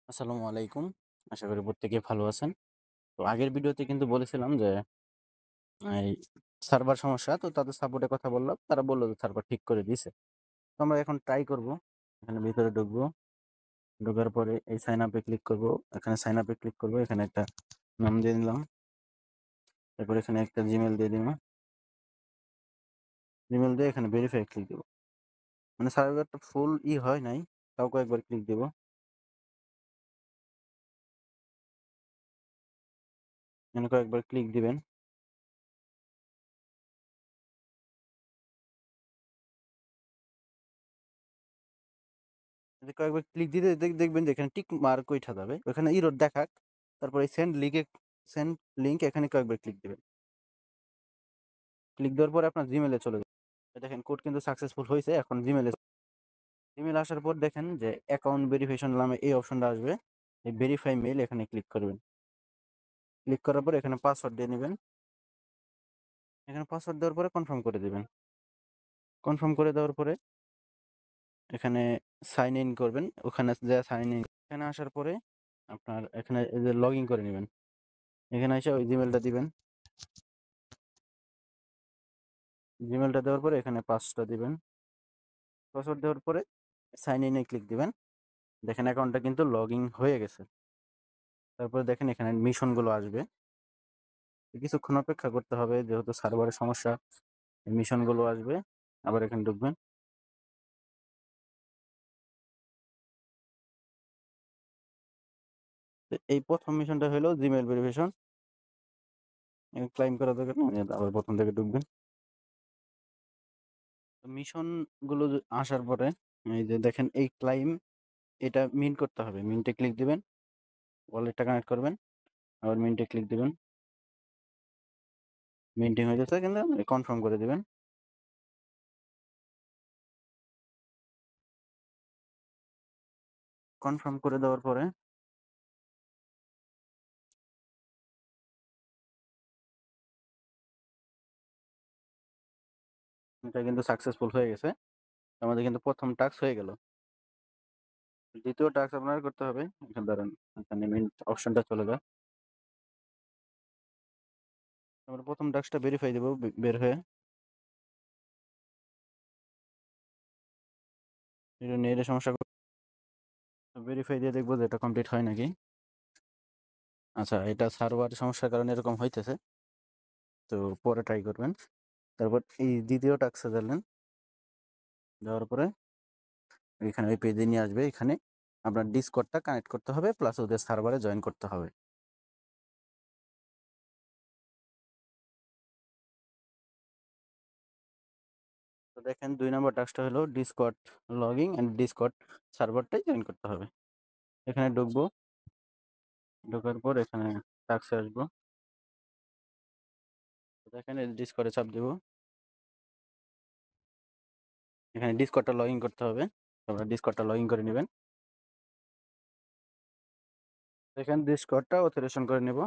আসসালামু আলাইকুম। আশা করি প্রত্যেকে ভালো আছেন। তো আগের ভিডিওতে কিন্তু বলেছিলাম যে এই সার্ভার সমস্যা, তো তাদের সাপোর্টে কথা বললাম। তারা বলল যে সার্ভার ঠিক করে দিছে। তো আমরা এখন ট্রাই করব। এখানে ভিতরে ঢুকবো। ঢোকার পরে এই সাইন আপে ক্লিক করব। এখানে সাইন আপে ক্লিক করব। এখানে একটা নাম দিয়ে দিলাম। তারপর এখানে একটা জিমেইল দিয়ে দিব। জিমেইল দিয়ে এখানে ভেরিফাই ক্লিক দেব। মানে সার্ভারটা ফুল হয় নাই, তাও কয়েকবার ক্লিক দেব। এখানে কয়েকবার ক্লিক দিবেন। কয়েকবার ক্লিক দিতে দেখবেন যে এখানে টিক মার্ক উঠা যাবে, ওখানে ইরর দেখাক। তারপর এই সেন্ড লিঙ্ক এখানে কয়েকবার ক্লিক দিবেন। ক্লিক দেওয়ার পরে আপনার জিমেলে চলে যাবে। দেখেন কোড কিন্তু সাকসেসফুল হয়েছে। এখন জিমেল আসার পর দেখেন যে অ্যাকাউন্ট ভেরিফিকেশন নামে এই অপশনটা আসবে। এই ভেরিফাই মেইল এখানে ক্লিক করবেন। ক্লিক করার পর এখানে পাসওয়ার্ড দিয়ে নেবেন। এখানে পাসওয়ার্ড দেওয়ার পরে কনফার্ম করে দিবেন। কনফার্ম করে দেওয়ার পরে এখানে সাইন ইন করবেন। ওখানে যা সাইন ইন, এখানে আসার পরে আপনার এখানে এই যে লগ ইন করে নেবেন। এখানে এসে ওই জিমেলটা দিবেন। জিমেলটা দেওয়ার পরে এখানে পাসওয়ার্ডটা দিবেন। পাসওয়ার্ড দেওয়ার পরে সাইন ইনে ক্লিক দিবেন। দেখেন অ্যাকাউন্টটা কিন্তু লগ ইন হয়ে গেছে। তারপরে দেখেন এখানে মিশনগুলো আসবে। কিছুক্ষণ অপেক্ষা করতে হবে, যেহেতু সার্ভারের সমস্যা। এই মিশনগুলো আসবে। আবার এখানে ঢুকবেন। তো এই প্রথম মিশনটা হলো জিমেল ভেরিফিকেশন। ক্লাইম করা দরকার না, আবার প্রথম থেকে ঢুকবেন। মিশনগুলো আসার পরে এই যে দেখেন এই ক্লাইম, এটা মিন্ট করতে হবে। মিন্টে ক্লিক দিবেন। ওয়ালেটটা কানেক্ট করবেন। আবার মিন্টে ক্লিক দিবেন। মিন্টিং হয়ে যাচ্ছে, কিন্তু কনফার্ম করে দিবেন। কনফার্ম করে দেওয়ার পরে এটা কিন্তু সাকসেসফুল হয়ে গেছে। আমাদের কিন্তু প্রথম টাস্ক হয়ে গেল। দ্বিতীয় টাস্ক আপনার করতে হবে। এখানে ধরেন এখানে মেইন অপশনটা চলে যায়। আমরা প্রথম টাস্কটা ভেরিফাই দেবো বের হয়ে। এটা নেটের সমস্যা। ভেরিফাই দিয়ে দেখবো যে এটা কমপ্লিট হয় নাকি। আচ্ছা, এটা সার্ভার সমস্যার কারণে এরকম হইতেছে। তো পরে ট্রাই করবেন। তারপর এই দ্বিতীয় টাস্কে দিলেন। দেওয়ার পরে এখানে ওই পেজে নিয়ে আসবে। এখানে আপনার ডিসকর্ডটা কানেক্ট করতে হবে, প্লাস ওদের সার্ভারে জয়েন করতে হবে। তো দেখেন 2 নম্বর টাস্কটা হলো ডিসকর্ড লগইন এন্ড ডিসকর্ড সার্ভারটাই জয়েন করতে হবে। এখানে ঢুকবো। ঢোকার পর এখানে টাস্কে আসবো। তো দেখেন এই ডিসকর্ডে চাপ দেবো। এখানে ডিসকর্ডটা লগ ইন করতে হবে। আপনারা ডিসকর্ডটা লগ ইন করে নেবেন। দেখেন ডিসকর্ডটা অথরাইজেশন করে নেব।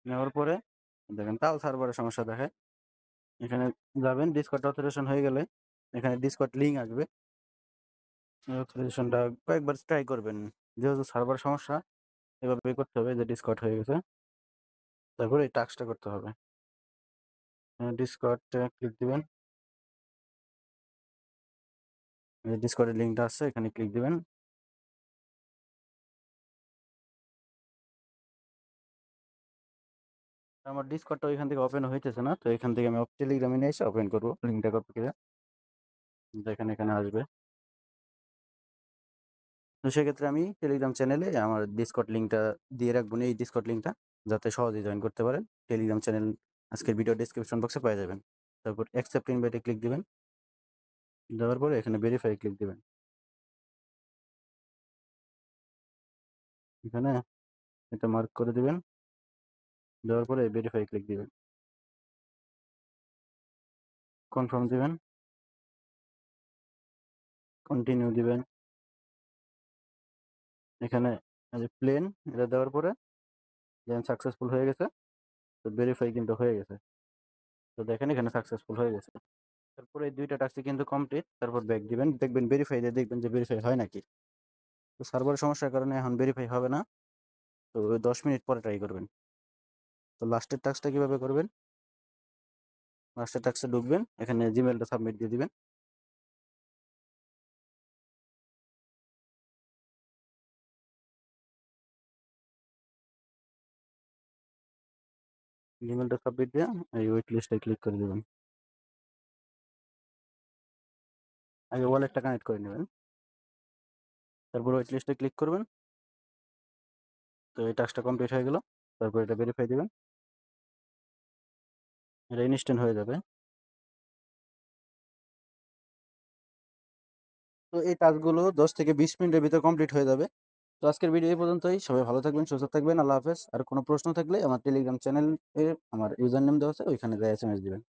নেওয়ার পরে দেখেন তাও সার্ভারের সমস্যা দেখায়। এখানে যাবেন, ডিসকর্ডটা অথরাইজেশন হয়ে গেলে এখানে ডিসকর্ড লিঙ্ক আসবে। অথরাইজেশনটা কয়েকবার ট্রাই করবেন, যেহেতু সার্ভার সমস্যা। এভাবে করতে হবে যে ডিসকর্ড হয়ে গেছে। তারপরে এই টাস্কটা করতে হবে। ডিসকর্ডে ক্লিক দিবেন। ডিসকর্ডের লিঙ্কটা আছে, এখানে ক্লিক দিবেন। আমার ডিসকর্ডটা ওইখান থেকে ওপেন হইতেছে না, তো এখান থেকে আমি টেলিগ্রামে নিয়ে এসে ওপেন করবো। লিঙ্কটা কপি করে দেখেন এখানে আসবে। তো সেক্ষেত্রে আমি টেলিগ্রাম চ্যানেলে আমার ডিসকর্ড লিঙ্কটা দিয়ে রাখবো, এই ডিসকর্ড লিঙ্কটা, যাতে সহজেই জয়েন করতে পারেন। টেলিগ্রাম চ্যানেল আজকের ভিডিও ডেসক্রিপশন বক্সে পেয়ে যাবেন। তারপর অ্যাকসেপ্ট ইনভাইটে ক্লিক দিবেন। দেওয়ার পরে এখানে ভেরিফাই ক্লিক দিবেন। এখানে এটা মার্ক করে দিবেন। দেওয়ার পরে ভেরিফাই ক্লিক দিবেন। কনফার্ম দিবেন। কন্টিনিউ দিবেন। এখানে এই যে প্লেন, এটা দেওয়ার পরে দেন সাকসেসফুল হয়ে গেছে। তো ভেরিফাই কিন্তু হয়ে গেছে। তো দেখেন এখানে সাকসেসফুল হয়ে গেছে। তারপরে এই ২টা টাস্কই কিন্তু কমপ্লিট। তারপর ব্যাক দিবেন। দেখবেন ভেরিফাই দিয়ে দেখবেন যে ভেরিফাই হয় নাকি। তো সার্ভারের সমস্যার কারণে এখন ভেরিফাই হবে না। তো ১০ মিনিট পরে ট্রাই করবেন। তো লাস্টের টাস্কটা কিভাবে করবেন? লাস্টের টাস্কে ঢুকবেন। এখানে জিমেইলটা সাবমিট দিয়ে দিবেন। জিমেইলটা সাবমিট দিয়ে এই ওয়েট লিস্টে ক্লিক করে দিবেন। আগে ওয়ালেটটা কানেক্ট করে নেবেন। তারপর ওয়েট লিস্টে ক্লিক করবেন। তো এই টাস্কটা কমপ্লিট হয়ে গেল। তারপর এটা ভেরিফাই দিবেন। এটা ইনস্ট্যান্ট হয়ে যাবে। তো এই টাস্কগুলো ১০ থেকে ২০ মিনিটের ভিতর কমপ্লিট হয়ে যাবে। তো আজকের ভিডিও এই পর্যন্তই। সবাই ভালো থাকবেন, সুস্থ থাকবেন। আল্লাহ হাফেজ। আর কোনো প্রশ্ন থাকলে আমার টেলিগ্রাম চ্যানেলে আমার ইউজার নেম দেওয়া আছে, ওইখানে যেয়ে এসএমএস দিবেন।